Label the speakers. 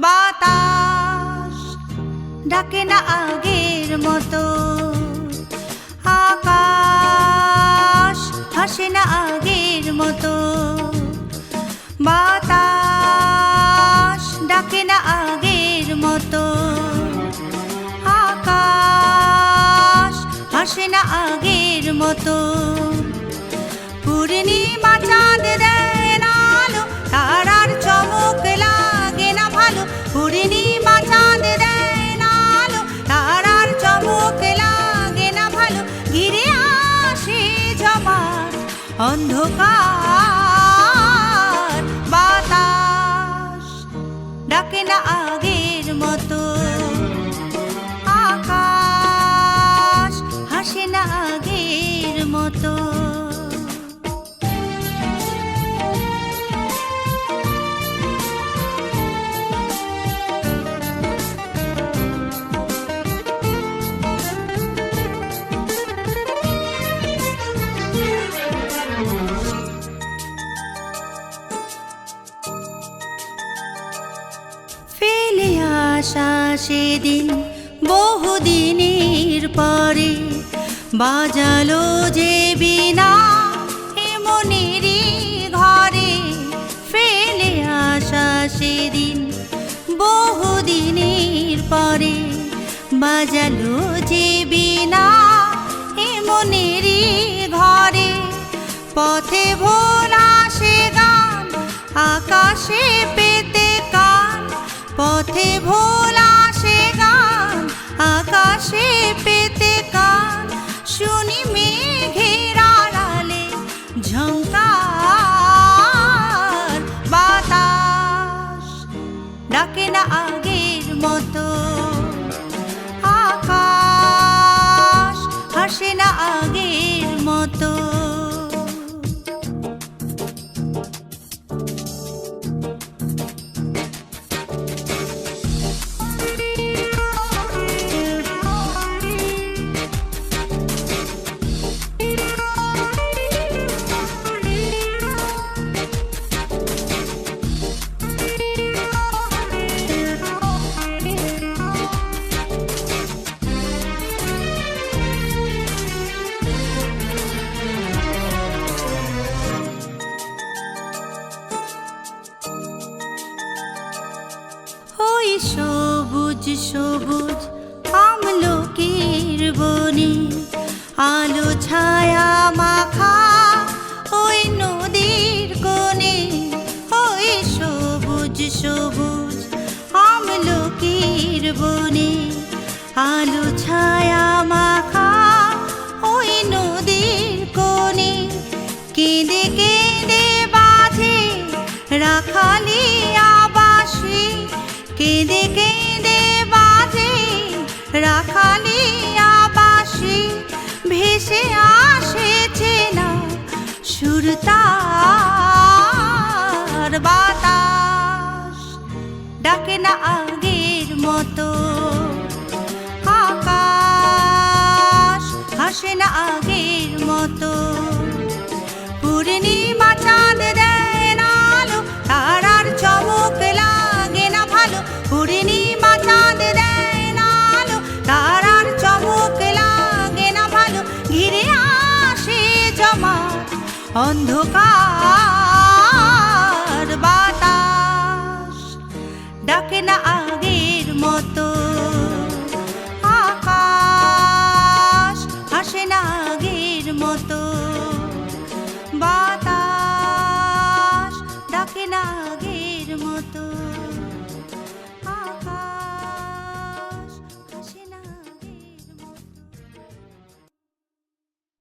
Speaker 1: বাতাস ডাকে না আগের মতো, আকাশ হাসে না আগের মতো। বাতাস ডাকে না আগের মতো, আকাশ হাসে না আগের মতো। পূর্ণিমা চাঁদ দেয় না আলো, তারার চমক লাগে না ভালো। পূর্ণিমা চাঁদ দেয় না আলো, তারার চমক লাগে না ভালো। ঘিরে আসে জমাট অন্ধকার, বাতাস ডাকে না আগের মতো, আকাশ হাসে না আগের মতো। ফেলে আসা সেদিন বহুদিনের পরে, বাজালো যে বীণা এ মনেরই ঘরে। ফেলে আসা সেদিন বহুদিনের পরে, বাজালো যে বীণা এ মনেরই ঘরে। পথে ভোলা সে গান, আকাশে পেতে কান। পথে ভোলা সে গান, আকাশে পেতে কান। শুনি মেঘের আড়ালে ঝংকার, বাতাস ডাকে না আগের মতো, আকাশ হাসে না আগের মতো। ওই সবুজ সবুজ আমলকির বনে, আলো ছায়া মাখা ওই নদীর কোণে। ওই সবুজ সবুজ আমলকির বনে, আলো ছায়া মাখা ওই নদীর কোণে। কেঁদে কেঁদে বাজে রাখালি আবাসে, কেঁদে কেঁদে বাজে রাখালি আবাসে। ভেসে আসেছে না সুরতার, বাতাস ডাকে না আগের মতো, আকাশ হাসে না আগের মতো। পূর্ণিমা চাঁদ দেয় না আলো, তারার চমক লাগে না ভালো। পূর্ণিমা চাঁদ দেয় না আলো, তারার চমক লাগে না ভালো। ঘিরে আসে জমাট অন্ধকার, বাতাস ডাকে না আগের মতো, আকাশ হাসে না আগের মতো। বাতাস ডাকে না আগের মতো।